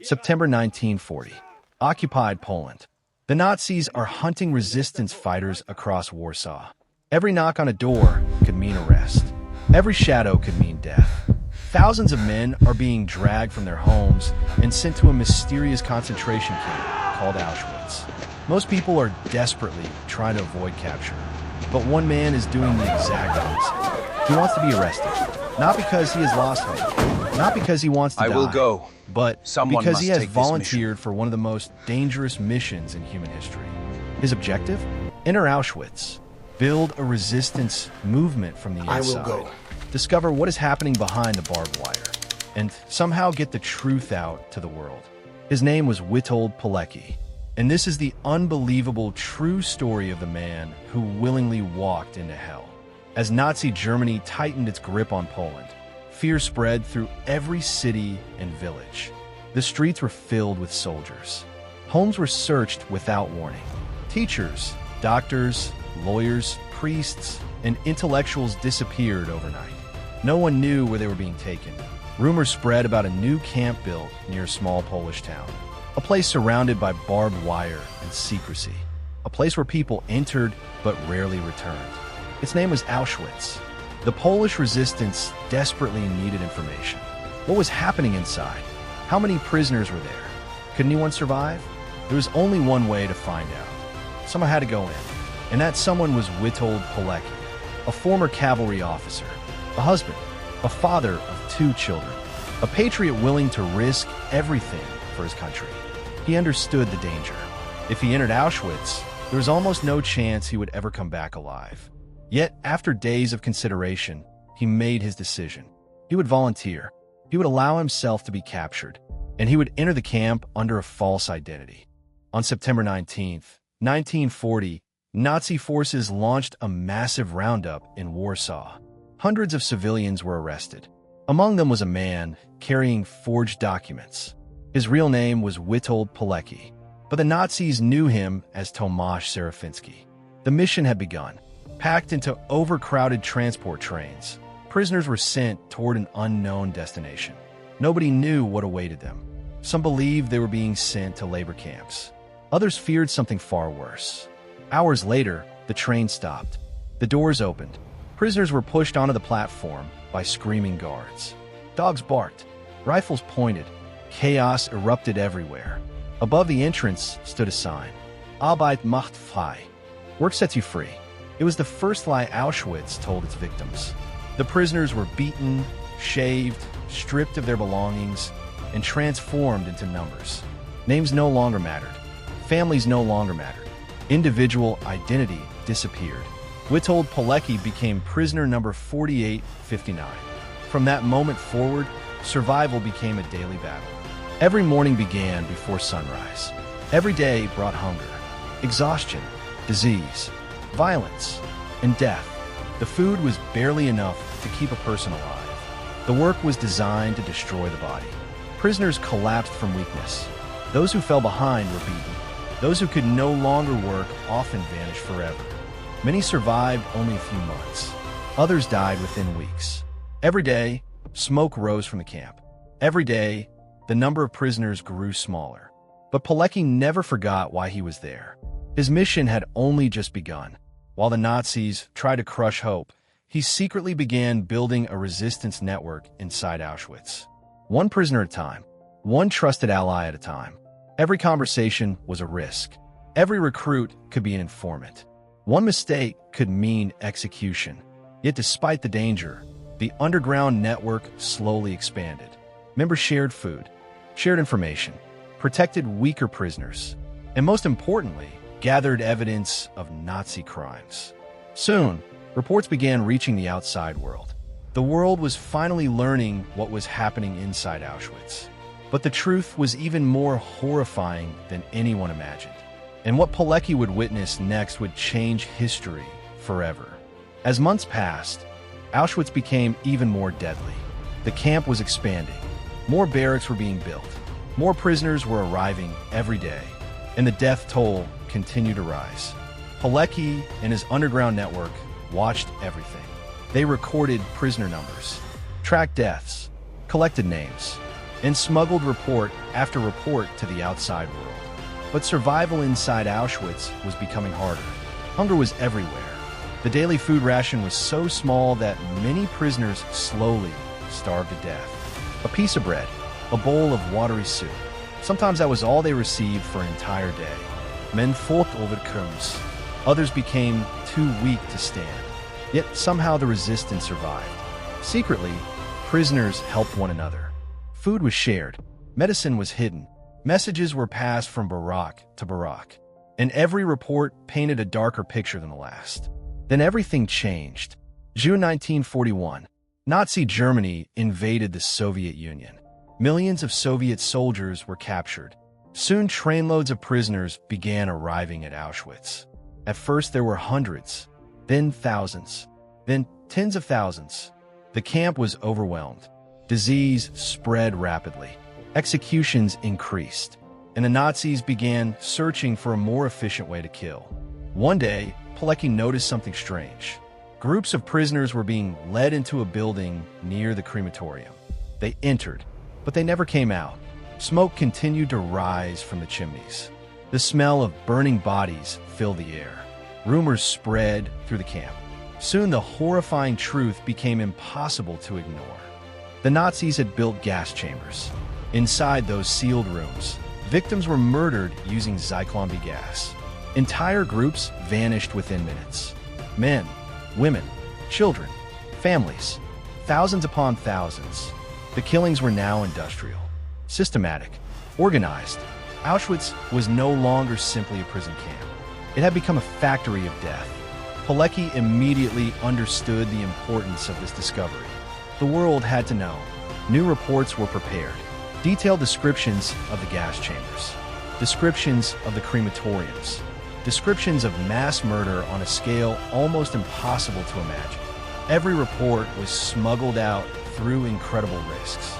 September 1940. Occupied Poland. The Nazis are hunting resistance fighters across Warsaw. Every knock on a door could mean arrest. Every shadow could mean death. Thousands of men are being dragged from their homes and sent to a mysterious concentration camp called Auschwitz. Most people are desperately trying to avoid capture. But one man is doing the exact opposite. He wants to be arrested. Not because he has lost hope. Not because he wants to die. I will go. But Someone because must he has take this volunteered for one of the most dangerous missions in human history. His objective? Enter Auschwitz. Build a resistance movement from the inside. I will go. Discover what is happening behind the barbed wire. And somehow get the truth out to the world. His name was Witold Pilecki. And this is the unbelievable true story of the man who willingly walked into hell. As Nazi Germany tightened its grip on Poland, fear spread through every city and village. The streets were filled with soldiers. Homes were searched without warning. Teachers, doctors, lawyers, priests, and intellectuals disappeared overnight. No one knew where they were being taken. Rumors spread about a new camp built near a small Polish town. A place surrounded by barbed wire and secrecy. A place where people entered but rarely returned. Its name was Auschwitz. The Polish resistance desperately needed information. What was happening inside? How many prisoners were there? Could anyone survive? There was only one way to find out. Someone had to go in. And that someone was Witold Pilecki, a former cavalry officer, a husband, a father of 2 children, a patriot willing to risk everything for his country. He understood the danger. If he entered Auschwitz, there was almost no chance he would ever come back alive. Yet, after days of consideration, he made his decision. He would volunteer. He would allow himself to be captured, and he would enter the camp under a false identity. On September 19th, 1940, Nazi forces launched a massive roundup in Warsaw. Hundreds of civilians were arrested. Among them was a man carrying forged documents. His real name was Witold Pilecki, but the Nazis knew him as Tomasz Serafiński. The mission had begun. Packed into overcrowded transport trains, prisoners were sent toward an unknown destination. Nobody knew what awaited them. Some believed they were being sent to labor camps. Others feared something far worse. Hours later, the train stopped. The doors opened. Prisoners were pushed onto the platform by screaming guards. Dogs barked. Rifles pointed. Chaos erupted everywhere. Above the entrance stood a sign. Arbeit macht frei. Work sets you free. It was the first lie Auschwitz told its victims. The prisoners were beaten, shaved, stripped of their belongings, and transformed into numbers. Names no longer mattered. Families no longer mattered. Individual identity disappeared. Witold Pilecki became prisoner number 4859. From that moment forward, survival became a daily battle. Every morning began before sunrise. Every day brought hunger, exhaustion, disease, violence, and death. The food was barely enough to keep a person alive. The work was designed to destroy the body. Prisoners collapsed from weakness. Those who fell behind were beaten. Those who could no longer work often vanished forever. Many survived only a few months. Others died within weeks. Every day, smoke rose from the camp. Every day, the number of prisoners grew smaller. But Pilecki never forgot why he was there. His mission had only just begun. While the Nazis tried to crush hope, he secretly began building a resistance network inside Auschwitz. One prisoner at a time, one trusted ally at a time. Every conversation was a risk. Every recruit could be an informant. One mistake could mean execution. Yet despite the danger, the underground network slowly expanded. Members shared food, shared information, protected weaker prisoners, and most importantly, gathered evidence of Nazi crimes. Soon, reports began reaching the outside world. The world was finally learning what was happening inside Auschwitz. But the truth was even more horrifying than anyone imagined. And what Pilecki would witness next would change history forever. As months passed, Auschwitz became even more deadly. The camp was expanding. More barracks were being built. More prisoners were arriving every day. And the death toll continued to rise. Pilecki and his underground network watched everything. They recorded prisoner numbers, tracked deaths, collected names. and smuggled report after report to the outside world. But survival inside Auschwitz was becoming harder. Hunger was everywhere. The daily food ration was so small that many prisoners slowly starved to death. A piece of bread, a bowl of watery soup. Sometimes that was all they received for an entire day. Men fought over crumbs. Others became too weak to stand. Yet somehow the resistance survived. Secretly, prisoners helped one another. Food was shared. Medicine was hidden. Messages were passed from barrack to barrack. And every report painted a darker picture than the last. Then everything changed. June 1941. Nazi Germany invaded the Soviet Union. Millions of Soviet soldiers were captured. Soon trainloads of prisoners began arriving at Auschwitz. At first there were hundreds, then thousands, then tens of thousands. The camp was overwhelmed. Disease spread rapidly. Executions increased, and the Nazis began searching for a more efficient way to kill. One day, Pilecki noticed something strange. Groups of prisoners were being led into a building near the crematorium. They entered, but they never came out. Smoke continued to rise from the chimneys. The smell of burning bodies filled the air. Rumors spread through the camp. Soon the horrifying truth became impossible to ignore. The Nazis had built gas chambers. Inside those sealed rooms, victims were murdered using Zyklon B gas. Entire groups vanished within minutes. Men, women, children, families, thousands upon thousands. The killings were now industrial, systematic, organized. Auschwitz was no longer simply a prison camp. It had become a factory of death. Pilecki immediately understood the importance of this discovery. The world had to know. New reports were prepared. Detailed descriptions of the gas chambers. Descriptions of the crematoriums. Descriptions of mass murder on a scale almost impossible to imagine. Every report was smuggled out through incredible risks.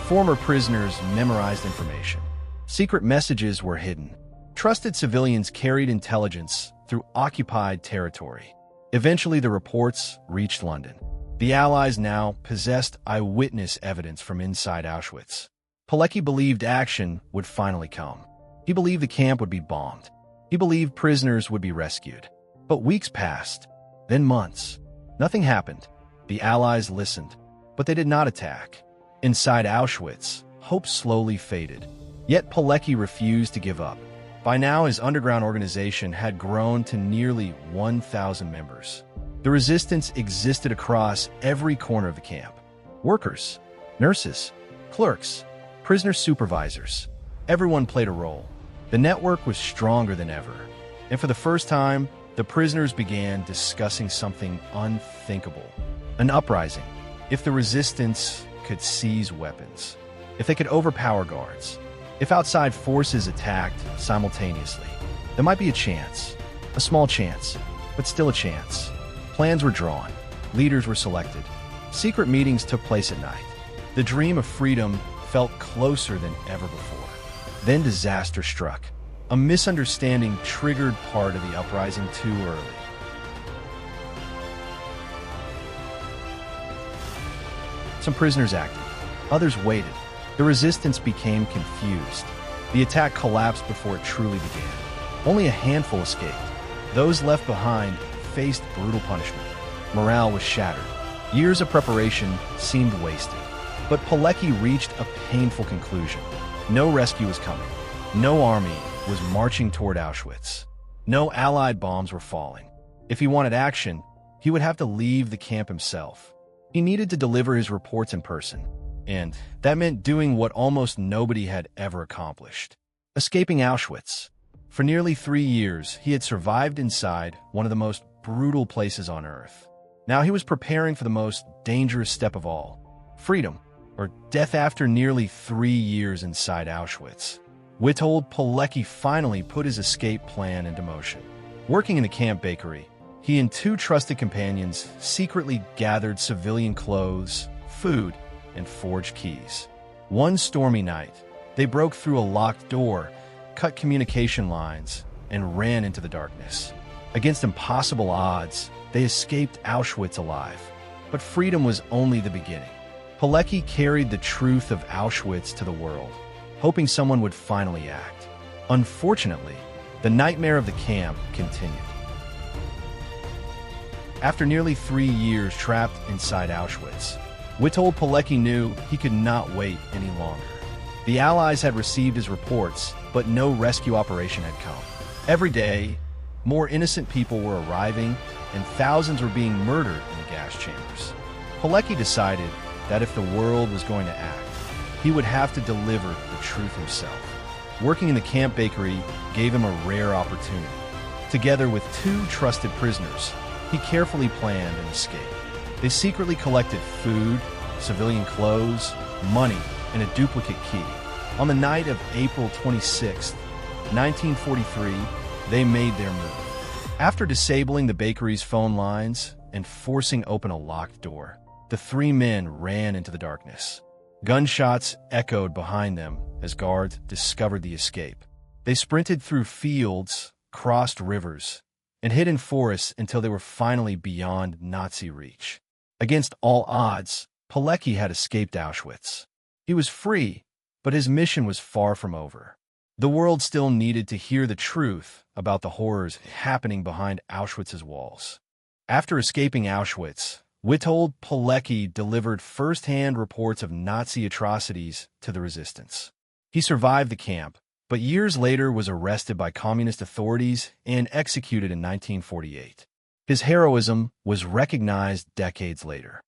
Former prisoners memorized information. Secret messages were hidden. Trusted civilians carried intelligence through occupied territory. Eventually, the reports reached London. The Allies now possessed eyewitness evidence from inside Auschwitz. Pilecki believed action would finally come. He believed the camp would be bombed. He believed prisoners would be rescued. But weeks passed, then months. Nothing happened. The Allies listened, but they did not attack. Inside Auschwitz, hope slowly faded. Yet Pilecki refused to give up. By now, his underground organization had grown to nearly 1,000 members. The resistance existed across every corner of the camp. Workers, nurses, clerks, prisoner supervisors. Everyone played a role. The network was stronger than ever. And for the first time, the prisoners began discussing something unthinkable. An uprising. If the resistance could seize weapons. If they could overpower guards. If outside forces attacked simultaneously. There might be a chance. A small chance. But still a chance. Plans were drawn. Leaders were selected. Secret meetings took place at night. The dream of freedom felt closer than ever before. Then disaster struck. A misunderstanding triggered part of the uprising too early. Some prisoners acted. Others waited. The resistance became confused. The attack collapsed before it truly began. Only a handful escaped. Those left behind faced brutal punishment. Morale was shattered. Years of preparation seemed wasted. But Pilecki reached a painful conclusion. No rescue was coming. No army was marching toward Auschwitz. No Allied bombs were falling. If he wanted action, he would have to leave the camp himself. He needed to deliver his reports in person. And that meant doing what almost nobody had ever accomplished. Escaping Auschwitz. For nearly 3 years, he had survived inside one of the most brutal places on Earth. Now he was preparing for the most dangerous step of all. Freedom, or death after nearly 3 years inside Auschwitz. Witold Pilecki finally put his escape plan into motion. Working in the camp bakery, he and 2 trusted companions secretly gathered civilian clothes, food, and forged keys. One stormy night, they broke through a locked door, cut communication lines, and ran into the darkness. Against impossible odds, they escaped Auschwitz alive. But freedom was only the beginning. Pilecki carried the truth of Auschwitz to the world, hoping someone would finally act. Unfortunately, the nightmare of the camp continued. After nearly 3 years trapped inside Auschwitz, Witold Pilecki knew he could not wait any longer. The Allies had received his reports, but no rescue operation had come. Every day, more innocent people were arriving, and thousands were being murdered in the gas chambers. Pilecki decided that if the world was going to act, he would have to deliver the truth himself. Working in the camp bakery gave him a rare opportunity. Together with 2 trusted prisoners, he carefully planned an escape. They secretly collected food, civilian clothes, money, and a duplicate key. On the night of April 26, 1943, they made their move. After disabling the bakery's phone lines and forcing open a locked door, the 3 men ran into the darkness. Gunshots echoed behind them as guards discovered the escape. They sprinted through fields, crossed rivers, and hid in forests until they were finally beyond Nazi reach. Against all odds, Pilecki had escaped Auschwitz. He was free, but his mission was far from over. The world still needed to hear the truth about the horrors happening behind Auschwitz's walls. After escaping Auschwitz, Witold Pilecki delivered first-hand reports of Nazi atrocities to the resistance. He survived the camp, but years later was arrested by communist authorities and executed in 1948. His heroism was recognized decades later.